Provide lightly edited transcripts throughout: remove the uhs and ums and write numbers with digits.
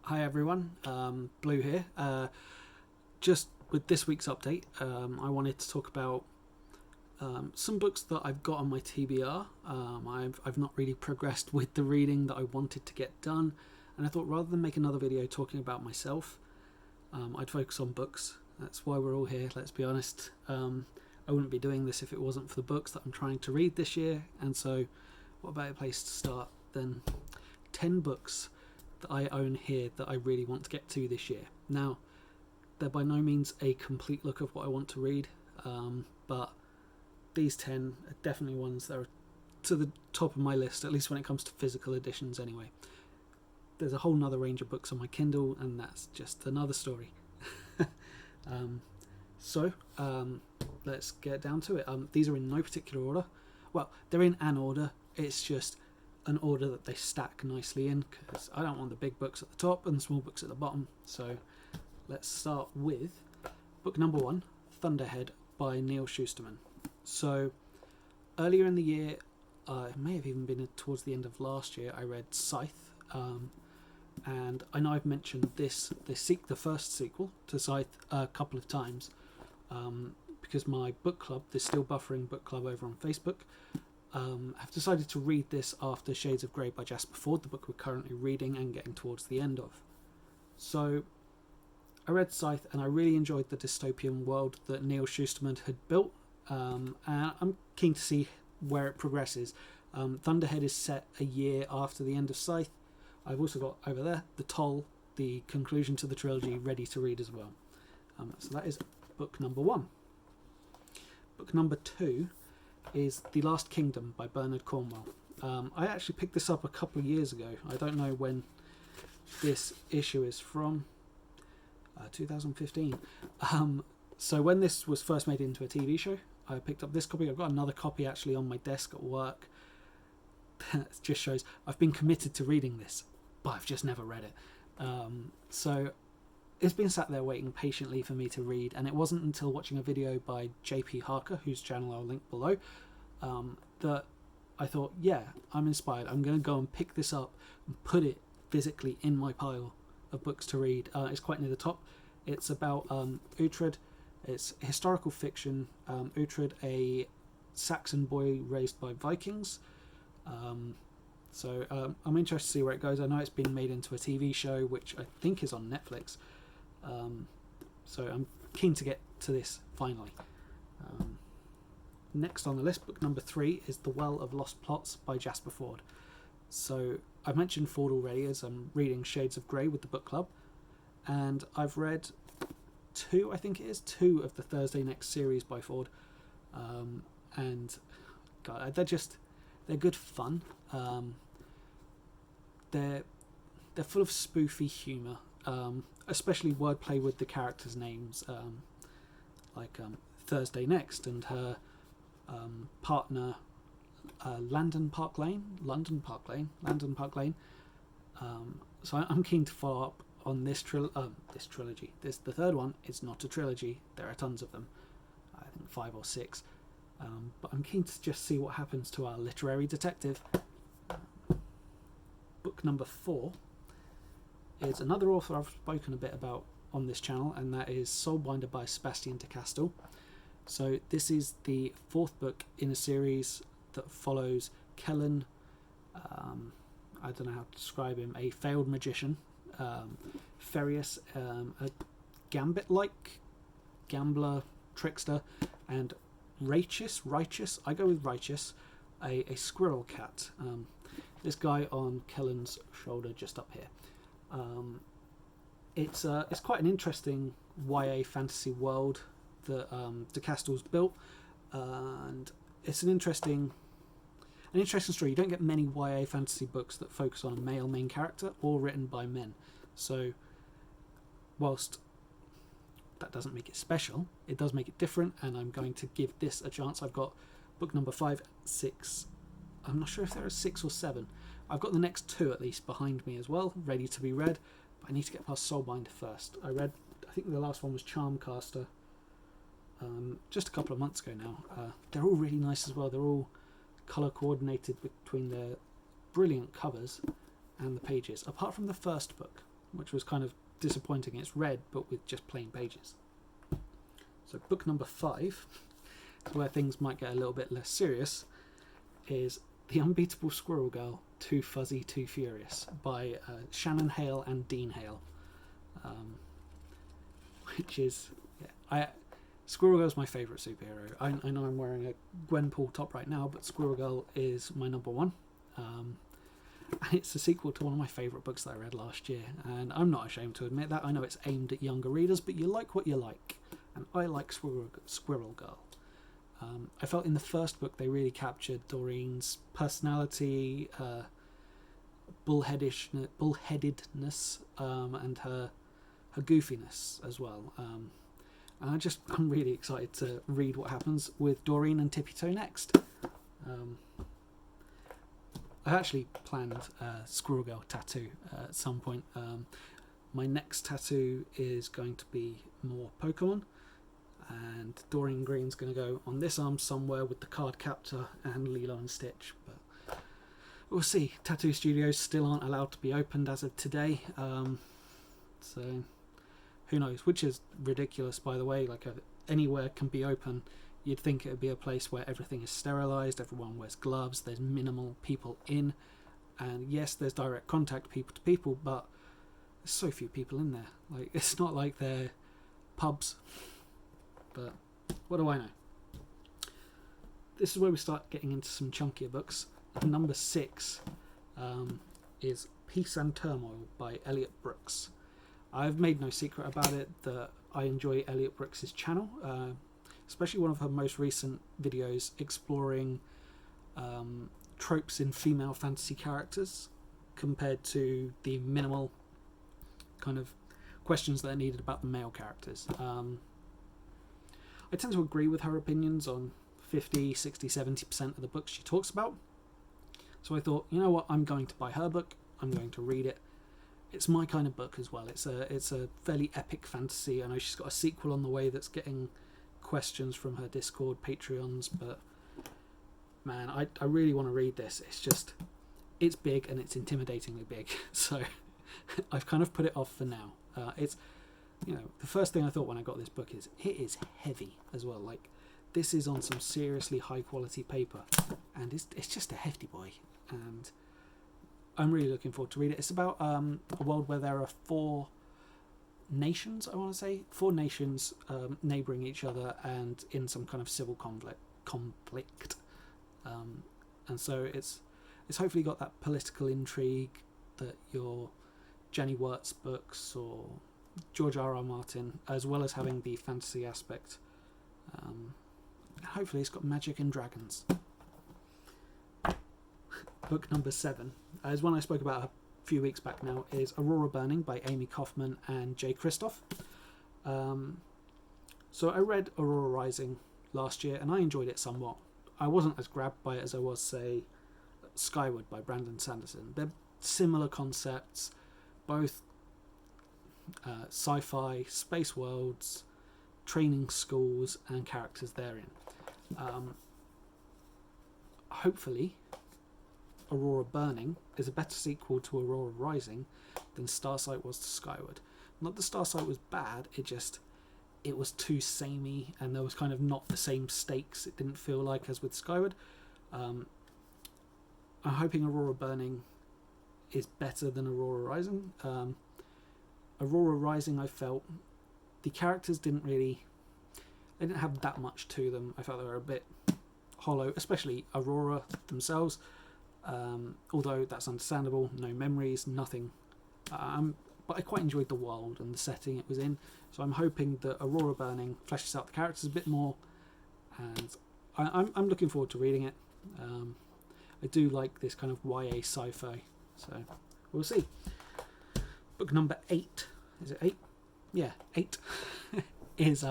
Hi everyone, Blue here. Just with this week's update, I wanted to talk about some books that I've got on my TBR. I've not really progressed with the reading that I wanted to get done, and I thought rather than make another video talking about myself, I'd focus on books. That's why we're all here, let's be honest. I wouldn't be doing this if it wasn't for the books that I'm trying to read this year, and so what better place to start than 10 books that I own here that I really want to get to this year. Now, they're by no means a complete look of what I want to read, but these 10 are definitely ones that are to the top of my list, at least when it comes to physical editions anyway. There's a whole nother range of books on my Kindle, and that's just another story. So let's get down to it. These are in no particular order. Well, they're in an order, it's just an order that they stack nicely in, because I don't want the big books at the top and the small books at the bottom. So let's start with book number 1, Thunderhead by Neil Shusterman. So earlier in the year, it may have even been towards the end of last year, I read Scythe, and I know I've mentioned the first sequel to Scythe a couple of times, because my book club, the Still Buffering book club over on Facebook, have decided to read this after Shades of Grey by Jasper Fforde, the book we're currently reading and getting towards the end of. So I read Scythe and I really enjoyed the dystopian world that Neil Shusterman had built, and I'm keen to see where it progresses. Thunderhead is set a year after the end of Scythe. I've also got over there The Toll, the conclusion to the trilogy, ready to read as well. So that is book number 1. Book number 2 is The Last Kingdom by Bernard Cornwell. I actually picked this up a couple of years ago. I don't know when this issue is from. 2015. So when this was first made into a TV show, I picked up this copy. I've got another copy actually on my desk at work. That just shows I've been committed to reading this, but I've just never read it. So it's been sat there waiting patiently for me to read, and it wasn't until watching a video by JP Harker, whose channel I'll link below, that I thought, yeah, I'm inspired. I'm going to go and pick this up and put it physically in my pile of books to read. It's quite near the top. It's about Uhtred. It's historical fiction. Uhtred, a Saxon boy raised by Vikings. So I'm interested to see where it goes. I know it's been made into a TV show, which I think is on Netflix. So I'm keen to get to this finally. Next on the list, book number 3 is The Well of Lost Plots by Jasper Fforde. So I've mentioned Fforde already, as I'm reading Shades of Grey with the book club, and I've read two of the Thursday Next series by Fforde, and God, they're good fun. They're full of spoofy humour, especially wordplay with the characters' names, like Thursday Next and her partner London Park Lane. So I'm keen to follow up on this trilogy. The third one is not a trilogy. There are tons of them. I think 5 or 6. But I'm keen to just see what happens to our literary detective. Book number 4 is another author I've spoken a bit about on this channel, and that is Soulbinder by Sebastian de Castel. So this is the 4th book in a series that follows Kellen, I don't know how to describe him, a failed magician, Ferius, a gambit-like gambler, trickster, and Righteous, I go with Righteous, a squirrel cat. This guy on Kellen's shoulder just up here. It's quite an interesting YA fantasy world that de Castel's built, and it's an interesting story. You don't get many YA fantasy books that focus on a male main character or written by men. So whilst that doesn't make it special, it does make it different, and I'm going to give this a chance. I've got book number 5, 6. I'm not sure if there are 6 or 7. I've got the next 2 at least behind me as well, ready to be read, but I need to get past Soulbinder first. I think the last one was Charmcaster, just a couple of months ago now. They're all really nice as well. They're all colour coordinated between their brilliant covers and the pages, apart from the first book. which was kind of disappointing. It's red, but with just plain pages. So book number 5, where things might get a little bit less serious, is The Unbeatable Squirrel Girl, Too Fuzzy, Too Furious, by Shannon Hale and Dean Hale. Which is... Squirrel Girl's my favourite superhero. I know I'm wearing a Gwenpool top right now, but Squirrel Girl is my number one. And it's a sequel to one of my favourite books that I read last year, and I'm not ashamed to admit that. I know it's aimed at younger readers, but you like what you like, and I like Squirrel Girl. I felt in the first book they really captured Doreen's personality, bullheadedness, and her goofiness as well. And I'm really excited to read what happens with Doreen and Tippy Toe next. I actually planned a Squirrel Girl tattoo at some point. My next tattoo is going to be more Pokemon, and Doreen Green's going to go on this arm somewhere with the Card Captor and Lilo and Stitch. But we'll see. Tattoo studios still aren't allowed to be opened as of today, so who knows? Which is ridiculous, by the way. Like, anywhere can be open. You'd think it would be a place where everything is sterilised, everyone wears gloves, there's minimal people in, and yes, there's direct contact people to people, but there's so few people in there. Like, it's not like they're pubs. But what do I know? This is where we start getting into some chunkier books. Number 6 is Peace and Turmoil by Elliot Brooks. I've made no secret about it that I enjoy Elliot Brooks' channel, especially one of her most recent videos exploring tropes in female fantasy characters compared to the minimal kind of questions that are needed about the male characters. I tend to agree with her opinions on 50, 60, 70% of the books she talks about. So I thought, you know what, I'm going to buy her book, I'm going to read it. It's my kind of book as well. It's a fairly epic fantasy. I know she's got a sequel on the way that's getting questions from her Discord Patreons, but man, I really want to read this. It's big and it's intimidatingly big, so I've kind of put it off for now. It's, the first thing I thought when I got this book is it is heavy as well. Like, this is on some seriously high quality paper, and it's just a hefty boy, and I'm really looking forward to read it. It's about a world where there are 4 nations, I want to say. 4 nations neighbouring each other and in some kind of civil conflict. And so it's hopefully got that political intrigue that your Jenny Wirtz books or George R.R. Martin, as well as having the fantasy aspect. Hopefully it's got magic and dragons. Book number 7 is one I spoke about a few weeks back now, is Aurora Burning by Amy Kaufman and Jay Kristoff. So I read Aurora Rising last year and I enjoyed it somewhat. I wasn't as grabbed by it as I was, say, Skyward by Brandon Sanderson. They're similar concepts, both sci-fi, space worlds, training schools and characters therein. Hopefully Aurora Burning is a better sequel to Aurora Rising than Starsight was to Skyward. Not that Starsight was bad, it was too samey and there was kind of not the same stakes, it didn't feel like, as with Skyward. I'm hoping Aurora Burning is better than Aurora Rising. Aurora Rising, I felt the characters didn't have that much to them. I felt they were a bit hollow, especially Aurora themselves. Although that's understandable, no memories, nothing. But I quite enjoyed the world and the setting it was in, so I'm hoping that Aurora Burning fleshes out the characters a bit more, and I'm looking forward to reading it. I do like this kind of YA sci-fi, so we'll see. Book number 8, is it 8? Yeah, 8. Is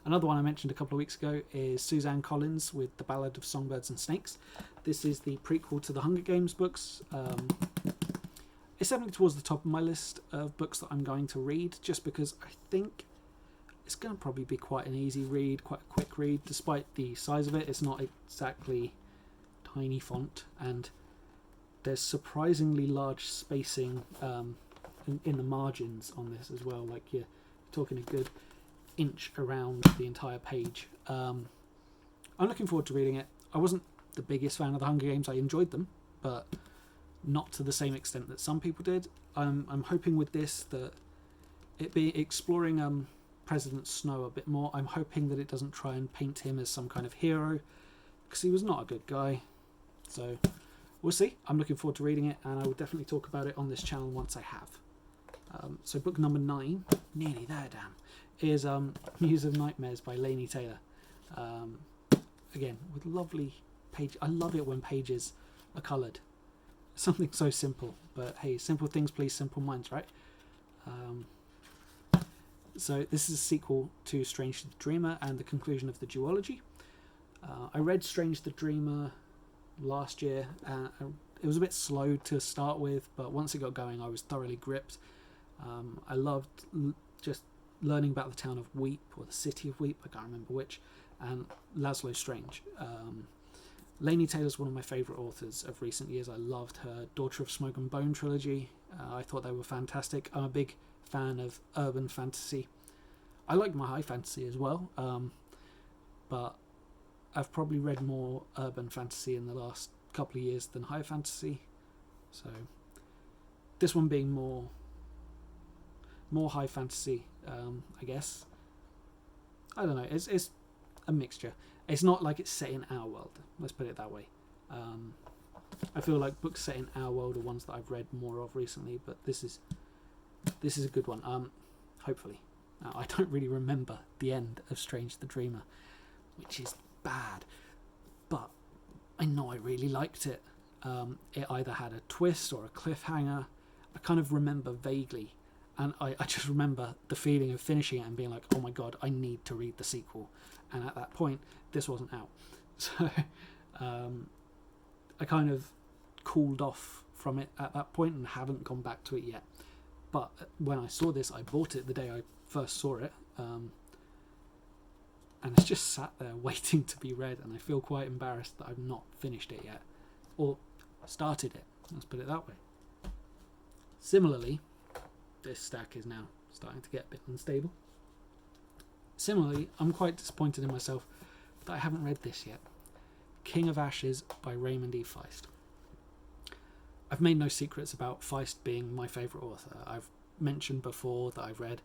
another one I mentioned a couple of weeks ago, is Suzanne Collins with The Ballad of Songbirds and Snakes. This is the prequel to the Hunger Games books. It's definitely towards the top of my list of books that I'm going to read, just because I think it's going to probably be quite an easy read, quite a quick read, despite the size of it. It's not exactly tiny font, and there's surprisingly large spacing in the margins on this as well. Like you're talking a good inch around the entire page. I'm looking forward to reading it. I wasn't the biggest fan of the Hunger Games. I enjoyed them, but not to the same extent that some people did. I'm hoping with this that it be exploring President Snow a bit more. I'm hoping that it doesn't try and paint him as some kind of hero, because he was not a good guy. So we'll see. I'm looking forward to reading it, and I will definitely talk about it on this channel once I have. So book number 9, nearly there, damn, is Muse of Nightmares by Laini Taylor. Again, with lovely page. I love it when pages are coloured. Something so simple, but hey, simple things please simple minds, right? So this is a sequel to Strange the Dreamer and the conclusion of the duology. I read Strange the Dreamer last year. It was a bit slow to start with, but once it got going, I was thoroughly gripped. I loved just learning about the town of Weep, or the city of Weep, I can't remember which, and Laszlo Strange. Laini Taylor's one of my favourite authors of recent years. I loved her Daughter of Smoke and Bone trilogy. I thought they were fantastic. I'm a big fan of urban fantasy. I like my high fantasy as well, but I've probably read more urban fantasy in the last couple of years than high fantasy. So this one being more high fantasy, I guess. I don't know. It's a mixture. It's not like it's set in our world. Let's put it that way. I feel like books set in our world are ones that I've read more of recently, but this is a good one. Hopefully. I don't really remember the end of Strange the Dreamer, which is bad, but I know I really liked it. It either had a twist or a cliffhanger. I kind of remember vaguely, and I just remember the feeling of finishing it and being like, oh my god, I need to read the sequel. And at that point, this wasn't out. So I kind of cooled off from it at that point and haven't gone back to it yet. But when I saw this, I bought it the day I first saw it. And it's just sat there waiting to be read, and I feel quite embarrassed that I've not finished it yet. Or started it, let's put it that way. Similarly, this stack is now starting to get a bit unstable. Similarly, I'm quite disappointed in myself that I haven't read this yet. King of Ashes by Raymond E. Feist. I've made no secrets about Feist being my favourite author. I've mentioned before that I've read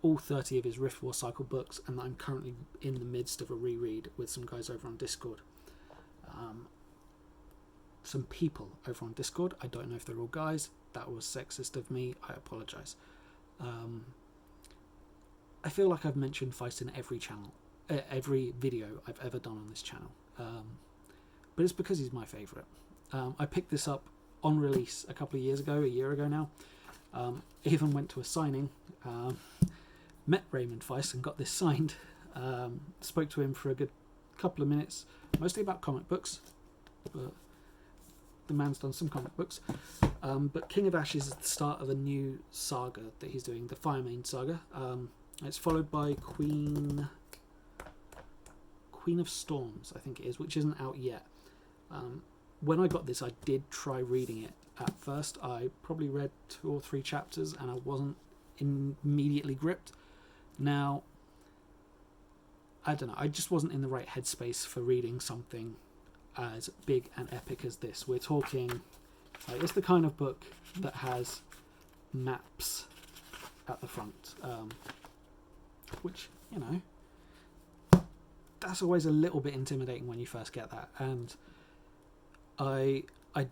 all 30 of his Rift War cycle books, and that I'm currently in the midst of a reread with some guys over on Discord. Some people over on Discord. I don't know if they're all guys. That was sexist of me. I apologise. I feel like I've mentioned Feist in every channel, every video I've ever done on this channel. But it's because he's my favourite. I picked this up on release a couple of years ago, a year ago now. Even went to a signing, met Raymond Feist and got this signed. Spoke to him for a good couple of minutes, mostly about comic books, but the man's done some comic books. But King of Ashes is the start of a new saga that he's doing, the Firemane saga. It's followed by Queen of Storms, I think it is, which isn't out yet. When I got this, I did try reading it at first. I probably read 2 or 3 chapters and I wasn't immediately gripped. Now, I don't know, I just wasn't in the right headspace for reading something as big and epic as this. We're talking, it's the kind of book that has maps at the front, which, you know, that's always a little bit intimidating when you first get that. And I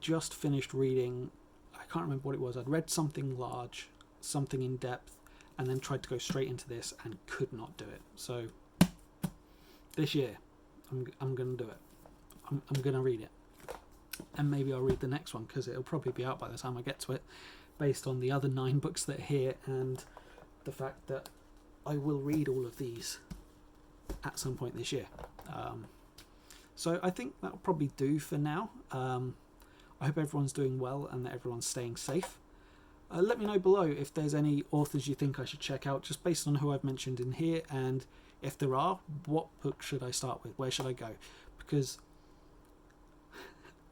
just finished reading, I can't remember what it was. I'd read something large, something in depth, and then tried to go straight into this and could not do it. So this year, I'm going to do it. I'm going to read it. And maybe I'll read the next one, because it'll probably be out by the time I get to it, based on the other 9 books that are here and the fact that I will read all of these at some point this year. So I think that'll probably do for now. I hope everyone's doing well and that everyone's staying safe. Let me know below if there's any authors you think I should check out, just based on who I've mentioned in here, and if there are, what book should I start with? Where should I go? Because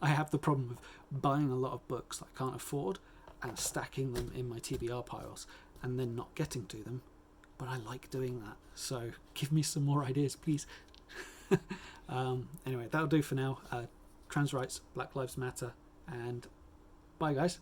I have the problem of buying a lot of books that I can't afford and stacking them in my TBR piles and then not getting to them, but I like doing that. So give me some more ideas, please. Anyway, that'll do for now. Trans rights, Black Lives Matter, and bye, guys.